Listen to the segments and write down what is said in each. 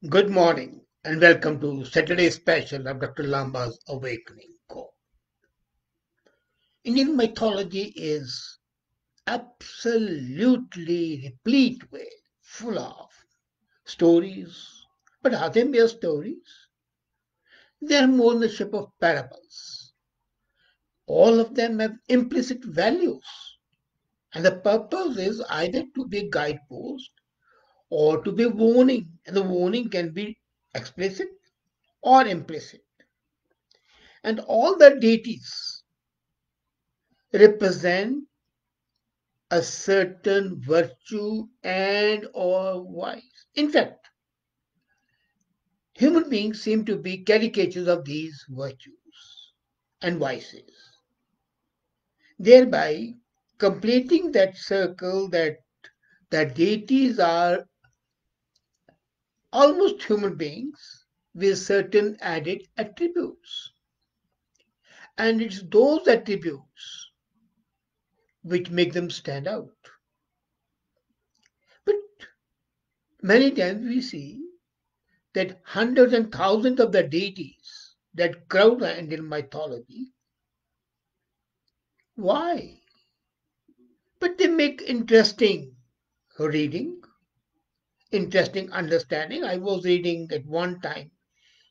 Good morning and welcome to Saturday special of Dr. Lamba's Awakening Call. Indian mythology is absolutely replete with, full of stories. But are they mere stories? They are more in the shape of parables. All of them have implicit values. And the purpose is either to be a guidepost or to be a warning. And the warning can be explicit or implicit. And all the deities represent a certain virtue and or vice. In fact, human beings seem to be caricatures of these virtues and vices, thereby completing that circle that deities are almost human beings with certain added attributes. And it's those attributes which make them stand out. But many times we see that hundreds and thousands of the deities that crowd the Indian mythology. Why? But they make interesting reading, interesting understanding. I was reading at one time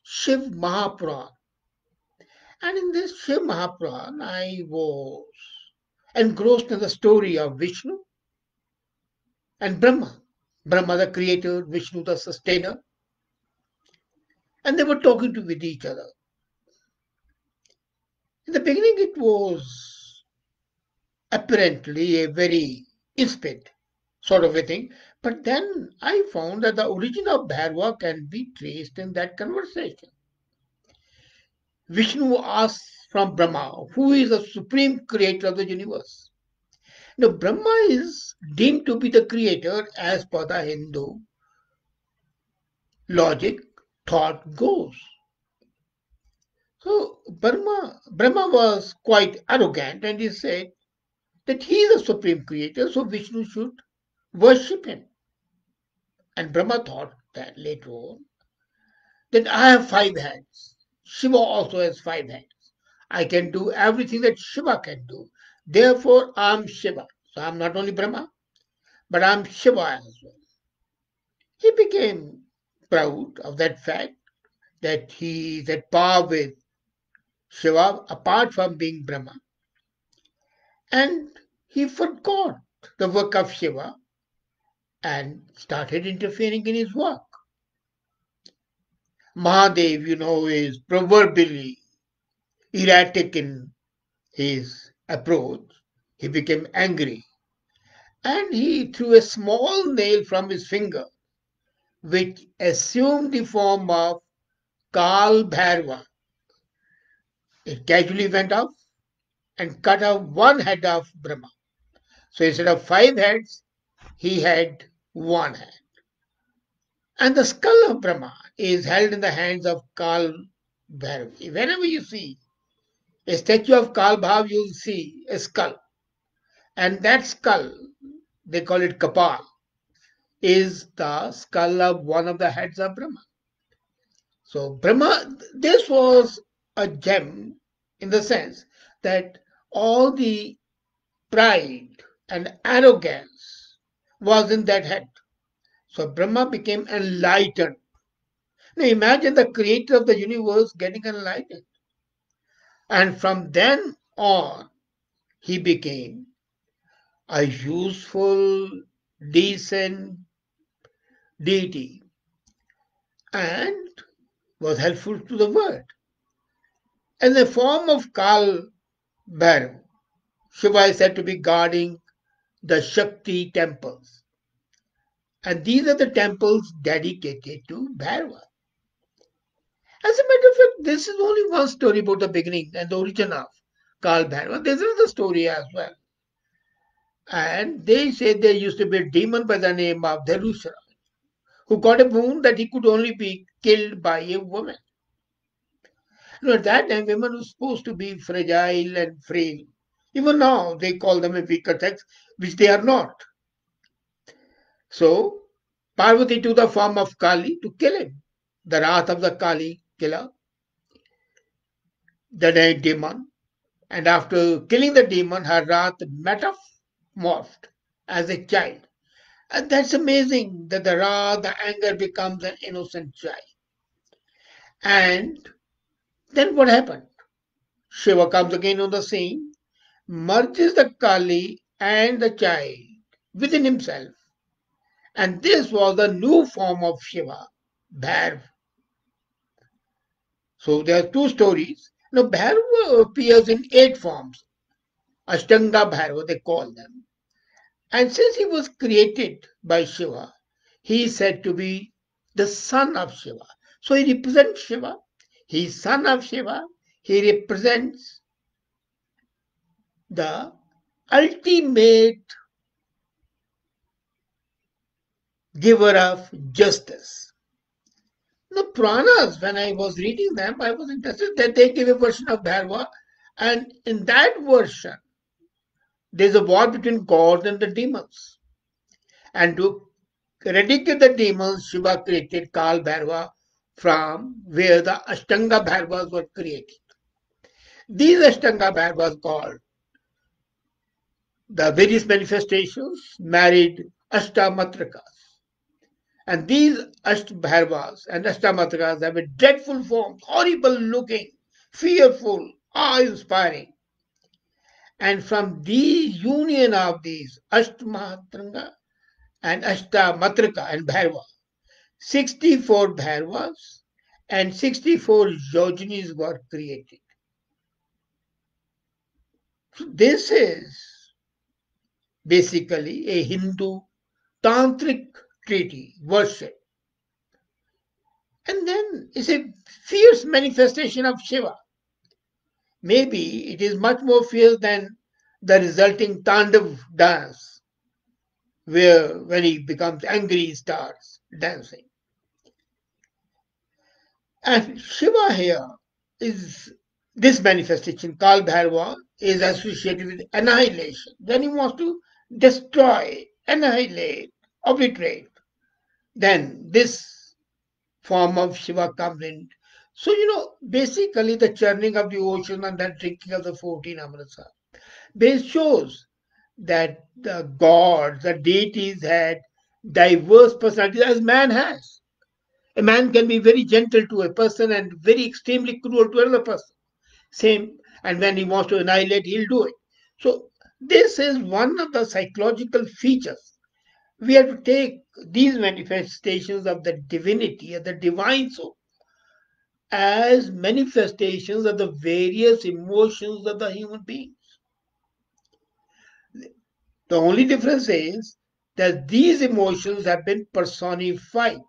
Shiv Mahapuran, and in this Shiv Mahapuran, I was engrossed in the story of Vishnu and Brahma. Brahma, the creator, Vishnu, the sustainer, and they were talking to with each other. In the beginning, it was apparently a very instant sort of a thing. But then I found that the origin of Bhairava can be traced in that conversation. Vishnu asks from Brahma, who is the supreme creator of the universe. Now, Brahma is deemed to be the creator as per the Hindu logic thought goes. So Brahma was quite arrogant and he said that he is the supreme creator, so Vishnu should worship him. And Brahma thought that later on that I have 5 hands. Shiva also has 5 hands. I can do everything that Shiva can do. Therefore, I'm Shiva. So I'm not only Brahma, but I'm Shiva as well. He became proud of that fact that he is at par with Shiva apart from being Brahma. And he forgot the work of Shiva and started interfering in his work. Mahadev, is proverbially erratic in his approach. He became angry and he threw a small nail from his finger, which assumed the form of Kal Bhairava. It casually went off and cut off one head of Brahma. So instead of 5 heads, he had one hand. And the skull of Brahma is held in the hands of Kal Bhairava. Whenever you see a statue of Kal Bhav, you'll see a skull. And that skull, they call it Kapal, is the skull of one of the heads of Brahma. So Brahma, this was a gem in the sense that all the pride and arrogance was in that head. So Brahma became enlightened. Now imagine the creator of the universe getting enlightened. And from then on, he became a useful, decent deity and was helpful to the world. In the form of Kal Bhairav, Shiva is said to be guarding the Shakti temples. And these are the temples dedicated to Bhairava. As a matter of fact, this is only one story about the beginning and the origin of Kal Bhairava. There's another story as well. And they say there used to be a demon by the name of Dharusara who got a wound that he could only be killed by a woman. At that time, women were supposed to be fragile and frail. Even now, they call them a weaker sex, which they are not. So, Parvati took the form of Kali to kill him. The wrath of the Kali killer, the demon, and after killing the demon, her wrath metamorphed as a child. And that's amazing that the wrath, the anger becomes an innocent child. And then what happened? Shiva comes again on the scene, merges the Kali and the child within himself. And this was the new form of Shiva, Bhairava. So there are two stories. Now, Bhairava appears in 8 forms. Ashtanga Bhairava, they call them. And since he was created by Shiva, he is said to be the son of Shiva. So he represents Shiva. He is son of Shiva. He represents the ultimate giver of justice. The Puranas, when I was reading them, I was interested that they give a version of Bhairava, and in that version, there's a war between gods and the demons. And to eradicate the demons, Shiva created Kal Bhairava from where the Ashtanga Bhairavas were created. These Ashtanga Bhairavas called the various manifestations married Ashtamatrikas. And these Ashtbhairavas and Ashtamatrikas have a dreadful form, horrible looking, fearful, awe-inspiring. And from the union of these Ashtamatranga and Ashtamatrika and Bhairava, 64 Bhairavas and 64 Yoginis were created. So this is basically a Hindu tantric treaty, worship. And then it's a fierce manifestation of Shiva. Maybe it is much more fierce than the resulting Tandav dance, where when he becomes angry, he starts dancing. And Shiva here is this manifestation, Kal Bhairava, is associated with annihilation. Then he wants to destroy, annihilate, obliterate. Then this form of Shiva comes in. So, basically the churning of the ocean and the drinking of the 14 Amritsar. This shows that the gods, the deities had diverse personalities as man has. A man can be very gentle to a person and very extremely cruel to another person. Same, and when he wants to annihilate, he'll do it. So, this is one of the psychological features. We have to take these manifestations of the divinity, of the divine soul, as manifestations of the various emotions of the human being. The only difference is that these emotions have been personified.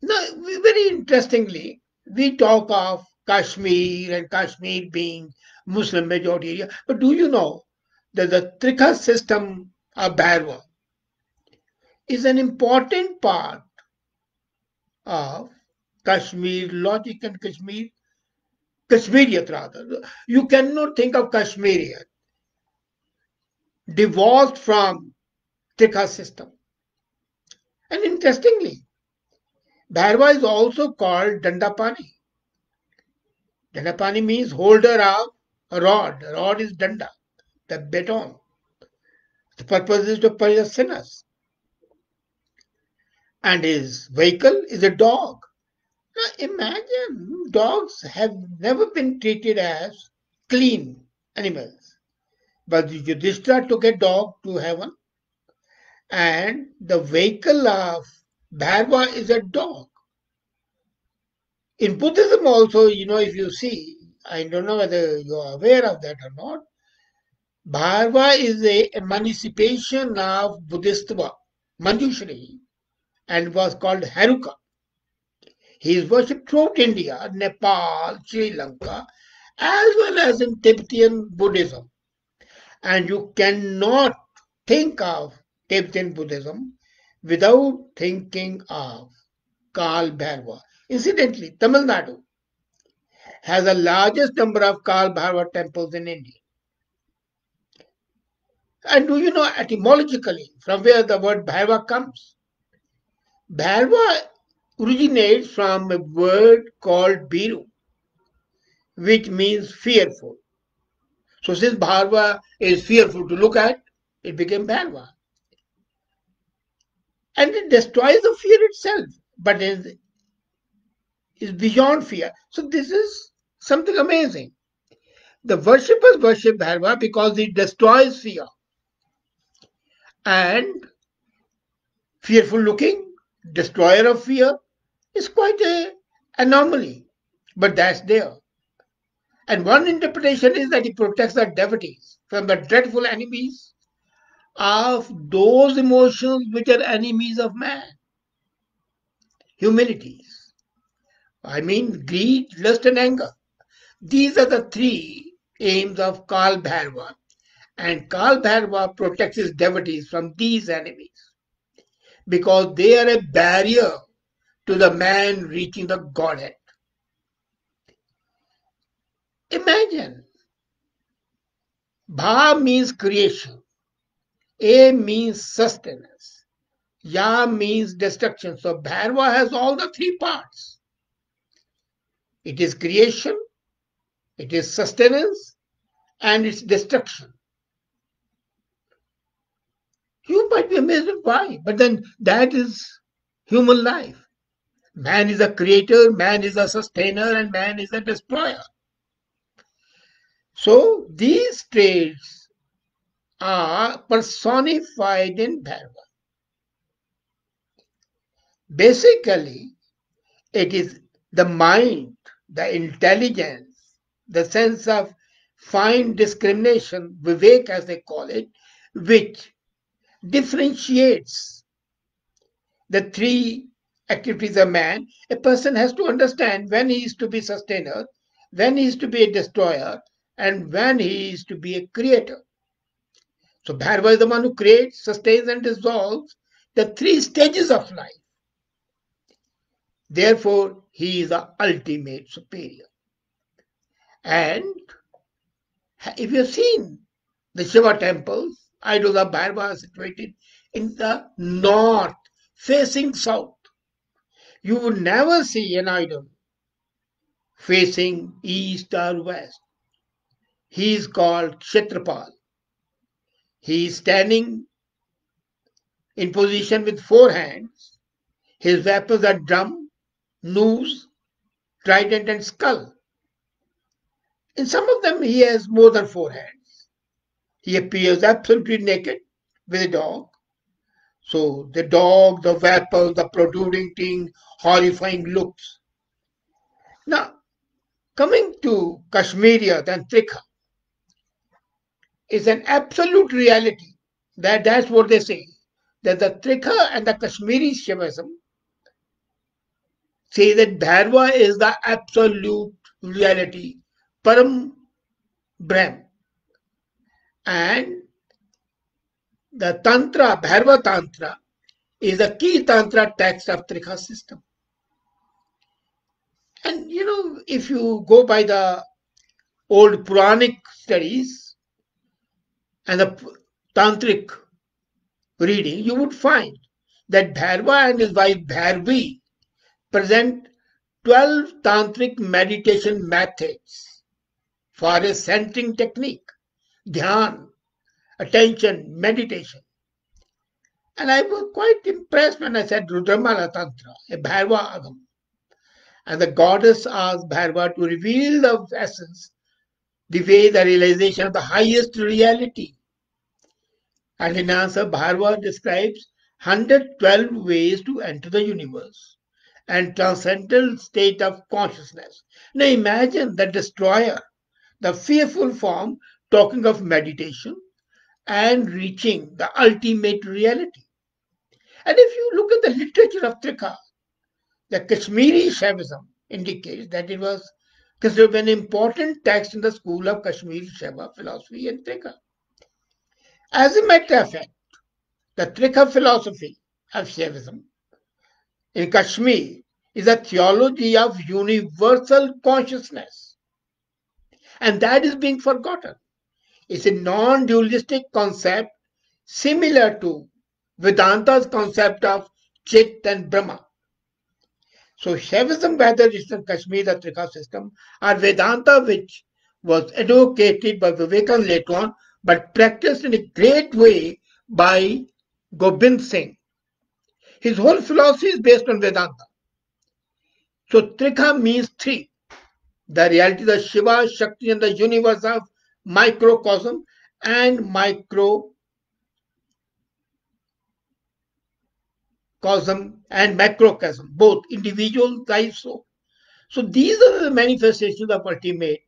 Now, very interestingly, we talk of Kashmir and Kashmir being Muslim majority area, but do you know that the Trikha system of Bhairava is an important part of Kashmir logic and Kashmiriyat rather. You cannot think of Kashmiriyat divorced from Trikha system. And interestingly, Bhairava is also called Dandapani. Dandapani means holder of a rod. A rod is Danda, the baton. The purpose is to punish sinners. And his vehicle is a dog. Now imagine dogs have never been treated as clean animals. But Yudhishthira took a dog to heaven, and the vehicle of Bhairava is a dog. In Buddhism also, if you see, I don't know whether you are aware of that or not, Bhairava is a emancipation of Buddhistva, Manjushri, and was called Haruka. He is worshipped throughout India, Nepal, Sri Lanka, as well as in Tibetan Buddhism. And you cannot think of Tibetan Buddhism without thinking of Kal Bhairava. Incidentally, Tamil Nadu has the largest number of Kal Bhairava temples in India. And do you know etymologically from where the word Bhairava comes? Bhairava originates from a word called Biru, which means fearful. So since Bhairava is fearful to look at, it became Bhairava. And it destroys the fear itself, but is beyond fear. So this is something amazing. The worshippers worship Bhairava because it destroys fear. And fearful looking, destroyer of fear, is quite a anomaly. But that's there. And one interpretation is that he protects the devotees from the dreadful enemies of those emotions which are enemies of man. Humilities. I mean greed, lust and anger. These are the three aims of Kal Bhairava. And Kal Bhairava protects his devotees from these enemies because they are a barrier to the man reaching the Godhead. Imagine, Bha means creation, A means sustenance, Ya means destruction. So Bhairava has all the three parts. It is creation, it is sustenance, and it's destruction. You might be amazed at why, but then that is human life. Man is a creator, man is a sustainer, and man is a destroyer. So these traits are personified in Bhairava. Basically, it is the mind, the intelligence, the sense of fine discrimination, vivek as they call it, which differentiates the three activities of man. A person has to understand when he is to be sustainer, when he is to be a destroyer, and when he is to be a creator. So Bhairava is the one who creates, sustains, and dissolves the three stages of life. Therefore, he is the ultimate superior. And if you've seen the Shiva temples, idols of Bhairava are situated in the north, facing south. You would never see an idol facing east or west. He is called Kshetrapal. He is standing in position with four hands. His weapons are drum, noose, trident, and skull. In some of them, he has more than four hands. He appears absolutely naked with a dog. So the dog, the weapon, the protruding thing, horrifying looks. Now, coming to Kashmiriya Tantrika, is an absolute reality. That's what they say. That the Trika and the Kashmiri Shaivism say that Bhairava is the absolute reality, Param Brahm. And the Tantra, Bhairava Tantra, is the key Tantra text of Trika system. And if you go by the old Puranic studies and the Tantric reading, you would find that Bhairava and his wife Bhairvi present 12 tantric meditation methods for a centering technique, dhyan, attention, meditation. And I was quite impressed when I said Rudramala Tantra, a Bhairava Agam. And the goddess asked Bhairava to reveal the essence, the way, the realization of the highest reality. And in answer, Bhairava describes 112 ways to enter the universe and transcendental state of consciousness. Now imagine the destroyer, the fearful form, talking of meditation and reaching the ultimate reality. And if you look at the literature of Trika, the Kashmiri Shaivism indicates that it was considered an important text in the school of Kashmiri Shaiva philosophy and Trika. As a matter of fact, the Trika philosophy of Shaivism in Kashmir is a theology of universal consciousness. And that is being forgotten. It's a non-dualistic concept similar to Vedanta's concept of Chit and Brahma. So Shaivism, whether it's in Kashmir or Trikha system, or Vedanta, which was advocated by Vivekananda later on, but practiced in a great way by Gobind Singh. His whole philosophy is based on Vedanta. So Trikha means three. The reality, the Shiva, Shakti, and the universe of microcosm and microcosm and macrocosm, both individual, life, soul. So these are the manifestations of ultimate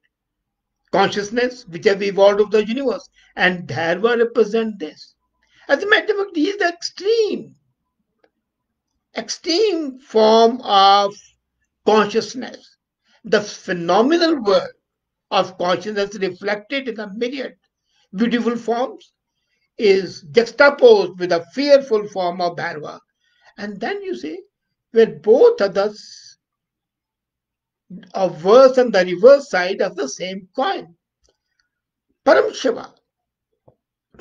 consciousness which have evolved of the universe. And Bhairava represents this. As a matter of fact, he is the extreme form of consciousness. The phenomenal world of consciousness reflected in the myriad beautiful forms is juxtaposed with a fearful form of Bhairava. And then you see, where both others are worse and the reverse side of the same coin. Param Shiva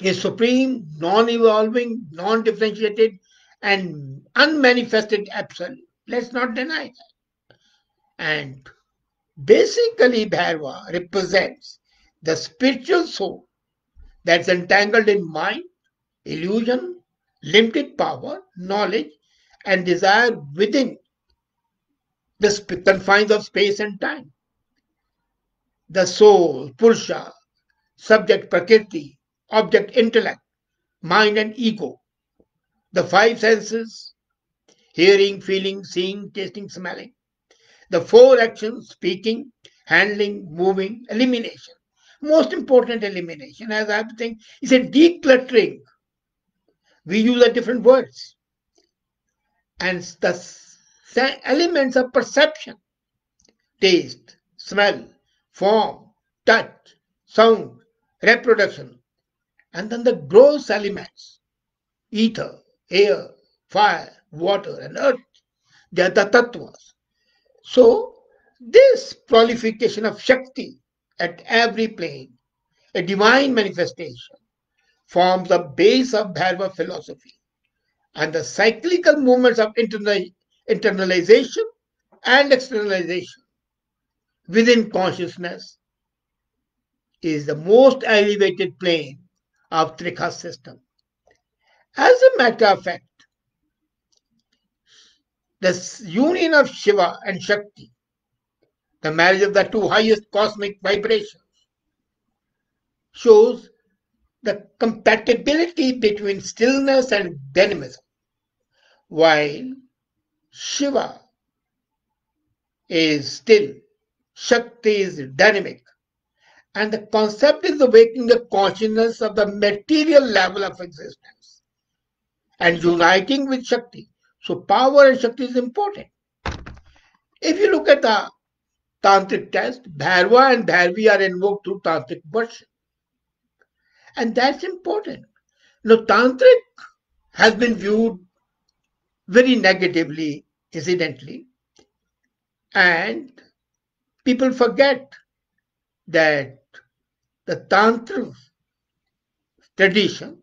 is supreme, non-evolving, non-differentiated, and unmanifested absolute. Let's not deny that. And basically, Bhairava represents the spiritual soul that's entangled in mind, illusion, limited power, knowledge, and desire within the confines of space and time. The soul, Purusha, subject Prakriti, object intellect, mind and ego, the five senses, hearing, feeling, seeing, tasting, smelling, the four actions, speaking, handling, moving, elimination. Most important elimination, as I think, is a decluttering. We use a different words. And the elements of perception, taste, smell, form, touch, sound, reproduction, and then the gross elements, ether, air, fire, water, and earth. They are the tattvas. So, this proliferation of Shakti at every plane, a divine manifestation, forms the base of Bhairava philosophy. And the cyclical movements of internalization and externalization within consciousness is the most elevated plane of Trikha system. As a matter of fact, the union of Shiva and Shakti, the marriage of the two highest cosmic vibrations, shows the compatibility between stillness and dynamism, while Shiva is still, Shakti is dynamic. And the concept is awakening the consciousness of the material level of existence and uniting with Shakti. So power and Shakti is important. If you look at the Tantric text, Bhairava and Bhairavi are invoked through Tantric worship. And that's important. Now, Tantric has been viewed very negatively, incidentally, and people forget that the Tantra tradition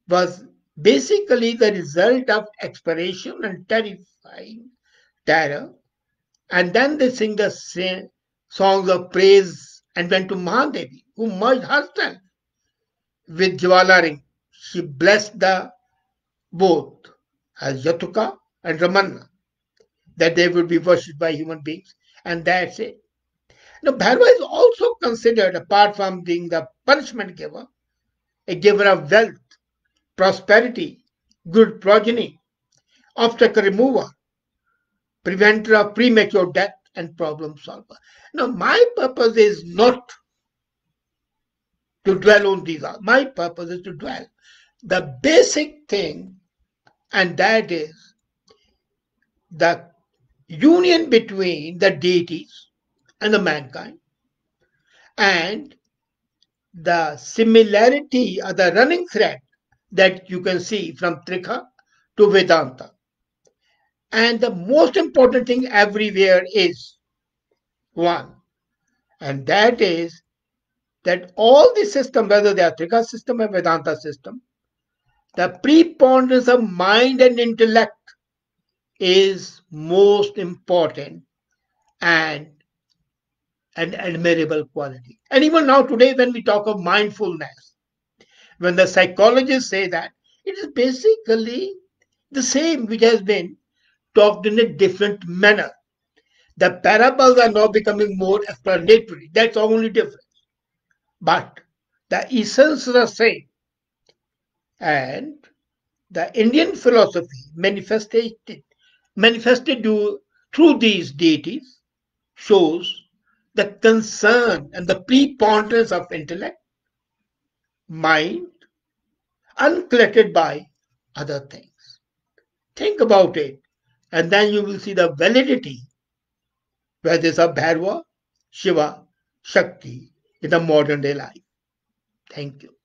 was basically the result of exploration and terrifying terror. And then they sing the songs of praise and went to Mahadevi, who merged herself with Jwala Ring. She blessed the both as Yatuka and Ramanna, that they would be worshipped by human beings. And that's it. Now, Bhairava is also considered, apart from being the punishment giver, a giver of wealth, prosperity, good progeny, obstacle remover, preventer of premature death, and problem solver. Now, my purpose is not to dwell on these. My purpose is to dwell the basic thing, and that is the union between the deities and the mankind, and the similarity or the running thread that you can see from Trikha to Vedanta. And the most important thing everywhere is one, and that is that all the system, whether they are Trikha system or Vedanta system, The preponderance of mind and intellect is most important and an admirable quality. And even now, today, when we talk of mindfulness, when the psychologists say that, it is basically the same which has been talked in a different manner. The parables are now becoming more explanatory. That's the only difference. But the essence is the same. And the Indian philosophy manifested through these deities shows the concern and the preponderance of intellect, mind, uncluttered by other things. Think about it, and then you will see the validity whether it's a Bhairava, Shiva, Shakti in the modern day life. Thank you.